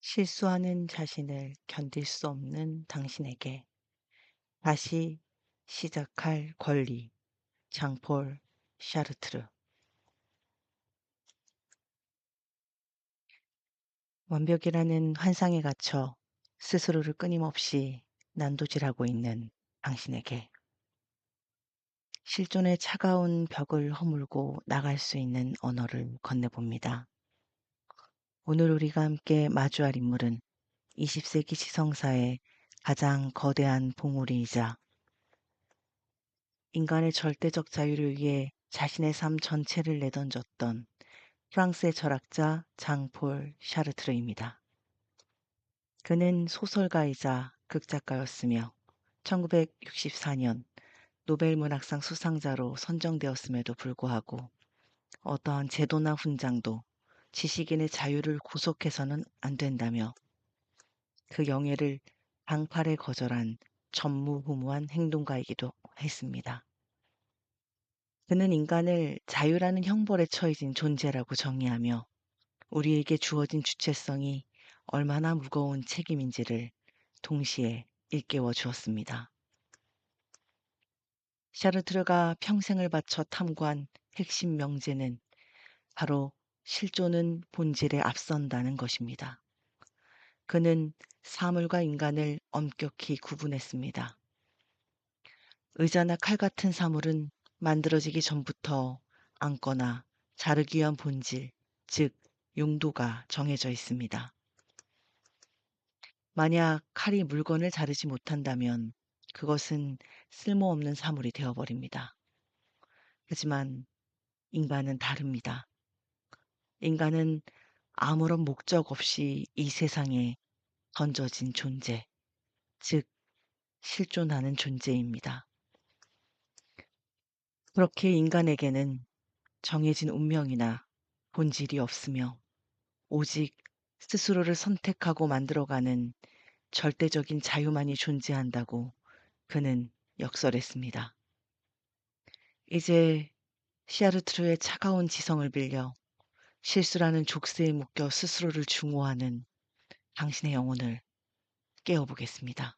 실수하는 자신을 견딜 수 없는 당신에게 다시 시작할 권리. 장폴 샤르트르. 완벽이라는 환상에 갇혀 스스로를 끊임없이 난도질하고 있는 당신에게 실존의 차가운 벽을 허물고 나갈 수 있는 언어를 건네봅니다. 오늘 우리가 함께 마주할 인물은 20세기 지성사의 가장 거대한 봉우리이자 인간의 절대적 자유를 위해 자신의 삶 전체를 내던졌던 프랑스의 철학자 장폴 샤르트르입니다. 그는 소설가이자 극작가였으며 1964년 노벨 문학상 수상자로 선정되었음에도 불구하고 어떠한 제도나 훈장도 지식인의 자유를 구속해서는 안 된다며 그 영예를 방팔에 거절한 전무후무한 행동가이기도 했습니다. 그는 인간을 자유라는 형벌에 처해진 존재라고 정의하며 우리에게 주어진 주체성이 얼마나 무거운 책임인지를 동시에 일깨워 주었습니다. 샤르트르가 평생을 바쳐 탐구한 핵심 명제는 바로 실존은 본질에 앞선다는 것입니다. 그는 사물과 인간을 엄격히 구분했습니다. 의자나 칼 같은 사물은 만들어지기 전부터 앉거나 자르기 위한 본질, 즉 용도가 정해져 있습니다. 만약 칼이 물건을 자르지 못한다면 그것은 쓸모없는 사물이 되어버립니다. 하지만 인간은 다릅니다. 인간은 아무런 목적 없이 이 세상에 던져진 존재, 즉 실존하는 존재입니다. 그렇게 인간에게는 정해진 운명이나 본질이 없으며 오직 스스로를 선택하고 만들어가는 절대적인 자유만이 존재한다고 그는 역설했습니다. 이제 시아르트르의 차가운 지성을 빌려 실수라는 족쇄에 묶여 스스로를 증오하는 당신의 영혼을 깨워보겠습니다.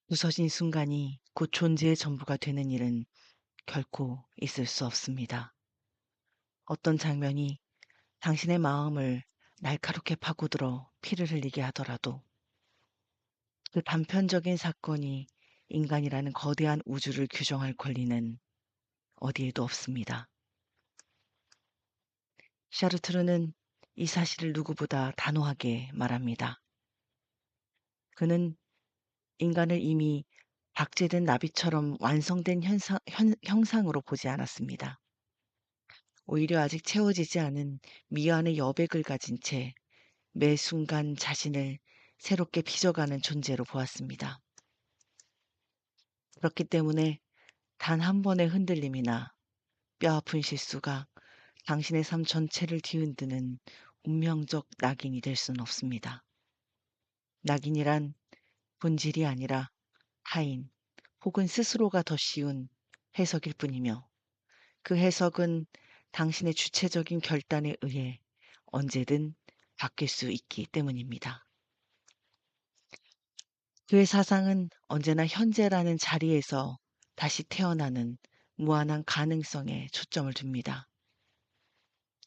부서진 순간이 곧 존재의 전부가 되는 일은 결코 있을 수 없습니다. 어떤 장면이 당신의 마음을 날카롭게 파고들어 피를 흘리게 하더라도 그 단편적인 사건이 인간이라는 거대한 우주를 규정할 권리는 어디에도 없습니다. 샤르트르는 이 사실을 누구보다 단호하게 말합니다. 그는 인간을 이미 박제된 나비처럼 완성된 형상으로 보지 않았습니다. 오히려 아직 채워지지 않은 미완의 여백을 가진 채 매 순간 자신을 새롭게 빚어가는 존재로 보았습니다. 그렇기 때문에 단 한 번의 흔들림이나 뼈아픈 실수가 당신의 삶 전체를 뒤흔드는 운명적 낙인이 될 수는 없습니다. 낙인이란 본질이 아니라 타인 혹은 스스로가 더 쉬운 해석일 뿐이며 그 해석은 당신의 주체적인 결단에 의해 언제든 바뀔 수 있기 때문입니다. 그의 사상은 언제나 현재라는 자리에서 다시 태어나는 무한한 가능성에 초점을 둡니다.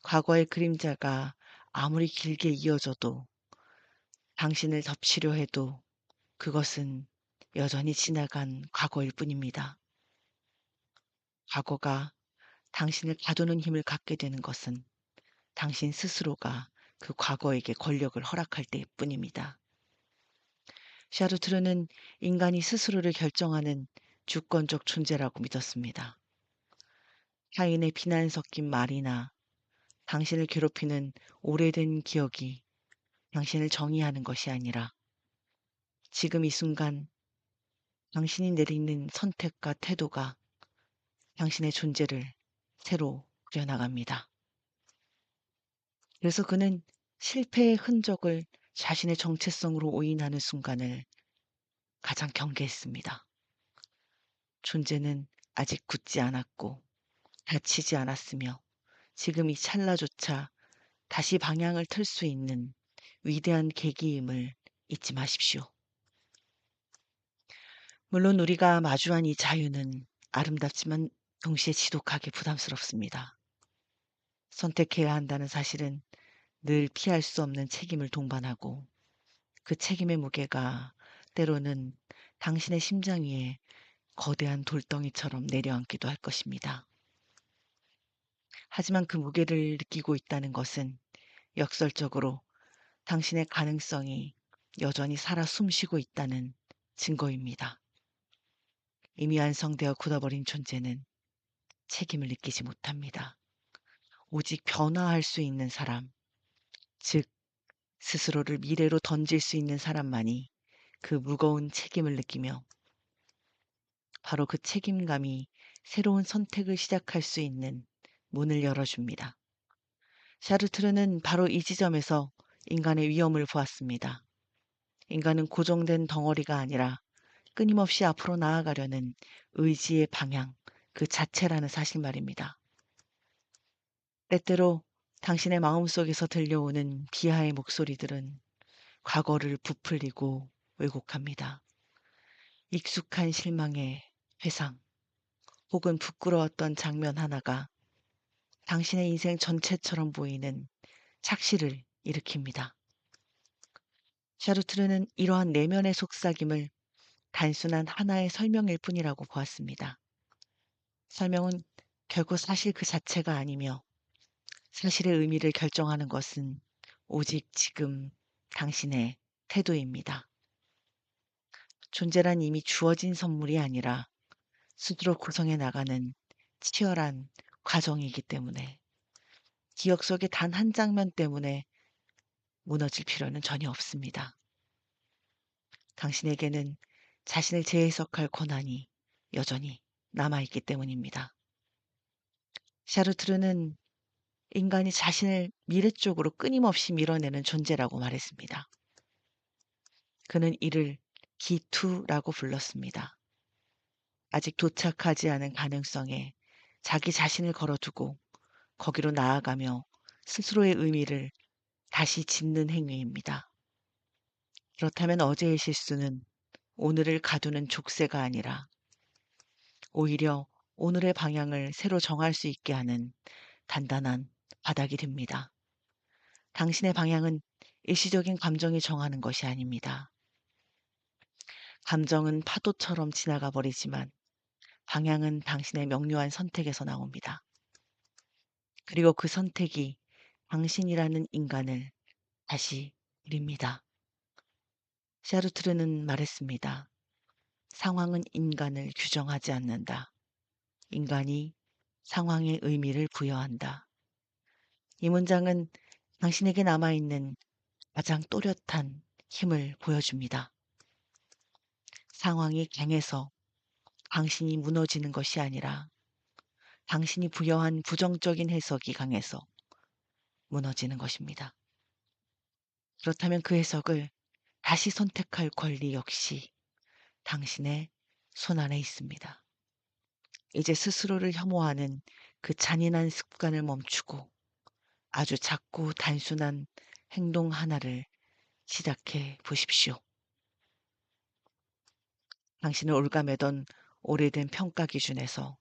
과거의 그림자가 아무리 길게 이어져도 당신을 덮치려 해도 그것은 여전히 지나간 과거일 뿐입니다. 과거가 당신을 가두는 힘을 갖게 되는 것은 당신 스스로가 그 과거에게 권력을 허락할 때일 뿐입니다. 샤르트르는 인간이 스스로를 결정하는 주권적 존재라고 믿었습니다. 타인의 비난 섞인 말이나 당신을 괴롭히는 오래된 기억이 당신을 정의하는 것이 아니라 지금 이 순간 당신이 내리는 선택과 태도가 당신의 존재를 새로 그려나갑니다. 그래서 그는 실패의 흔적을 자신의 정체성으로 오인하는 순간을 가장 경계했습니다. 존재는 아직 굳지 않았고 다치지 않았으며 지금 이 찰나조차 다시 방향을 틀 수 있는 위대한 계기임을 잊지 마십시오. 물론 우리가 마주한 이 자유는 아름답지만 동시에 지독하게 부담스럽습니다. 선택해야 한다는 사실은 늘 피할 수 없는 책임을 동반하고 그 책임의 무게가 때로는 당신의 심장 위에 거대한 돌덩이처럼 내려앉기도 할 것입니다. 하지만 그 무게를 느끼고 있다는 것은 역설적으로 당신의 가능성이 여전히 살아 숨쉬고 있다는 증거입니다. 이미 완성되어 굳어버린 존재는 책임을 느끼지 못합니다. 오직 변화할 수 있는 사람, 즉 스스로를 미래로 던질 수 있는 사람만이 그 무거운 책임을 느끼며 바로 그 책임감이 새로운 선택을 시작할 수 있는 문을 열어줍니다. 샤르트르는 바로 이 지점에서 인간의 위험을 보았습니다. 인간은 고정된 덩어리가 아니라 끊임없이 앞으로 나아가려는 의지의 방향 그 자체라는 사실 말입니다. 때때로 당신의 마음속에서 들려오는 비하의 목소리들은 과거를 부풀리고 왜곡합니다. 익숙한 실망의 회상 혹은 부끄러웠던 장면 하나가 당신의 인생 전체처럼 보이는 착시를 일으킵니다. 샤르트르는 이러한 내면의 속삭임을 단순한 하나의 설명일 뿐이라고 보았습니다. 설명은 결코 사실 그 자체가 아니며 사실의 의미를 결정하는 것은 오직 지금 당신의 태도입니다. 존재란 이미 주어진 선물이 아니라 스스로 구성해 나가는 치열한 과정이기 때문에 기억 속의 단 한 장면 때문에 무너질 필요는 전혀 없습니다. 당신에게는 자신을 재해석할 권한이 여전히 남아있기 때문입니다. 샤르트르는 인간이 자신을 미래 쪽으로 끊임없이 밀어내는 존재라고 말했습니다. 그는 이를 기투라고 불렀습니다. 아직 도착하지 않은 가능성에 자기 자신을 걸어두고 거기로 나아가며 스스로의 의미를 다시 짓는 행위입니다. 그렇다면 어제의 실수는 오늘을 가두는 족쇄가 아니라 오히려 오늘의 방향을 새로 정할 수 있게 하는 단단한 바닥이 됩니다. 당신의 방향은 일시적인 감정이 정하는 것이 아닙니다. 감정은 파도처럼 지나가 버리지만 방향은 당신의 명료한 선택에서 나옵니다. 그리고 그 선택이 당신이라는 인간을 다시 그립니다. 샤르트르는 말했습니다. 상황은 인간을 규정하지 않는다. 인간이 상황에 의미를 부여한다. 이 문장은 당신에게 남아있는 가장 또렷한 힘을 보여줍니다. 상황이 강해서 당신이 무너지는 것이 아니라 당신이 부여한 부정적인 해석이 강해서 무너지는 것입니다. 그렇다면 그 해석을 다시 선택할 권리 역시 당신의 손안에 있습니다. 이제 스스로를 혐오하는 그 잔인한 습관을 멈추고 아주 작고 단순한 행동 하나를 시작해 보십시오. 당신을 올가매던 오래된 평가 기준에서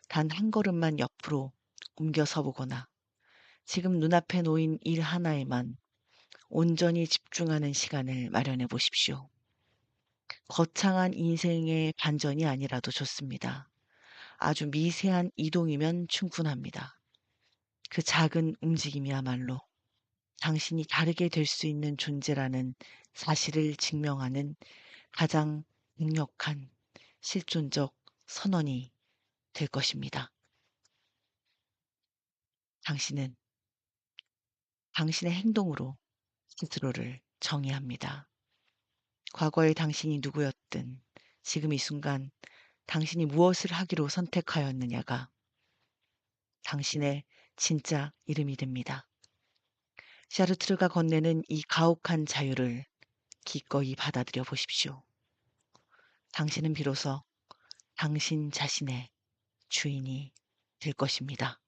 단 한 걸음만 옆으로 옮겨서 보거나 지금 눈앞에 놓인 일 하나에만 온전히 집중하는 시간을 마련해 보십시오. 거창한 인생의 반전이 아니라도 좋습니다. 아주 미세한 이동이면 충분합니다. 그 작은 움직임이야말로 당신이 다르게 될 수 있는 존재라는 사실을 증명하는 가장 강력한 실존적 선언이 될 것입니다. 당신은 당신의 행동으로 스스로를 정의합니다. 과거의 당신이 누구였든 지금 이 순간 당신이 무엇을 하기로 선택하였느냐가 당신의 진짜 이름이 됩니다. 샤르트르가 건네는 이 가혹한 자유를 기꺼이 받아들여 보십시오. 당신은 비로소 당신 자신의 주인이 될 것입니다.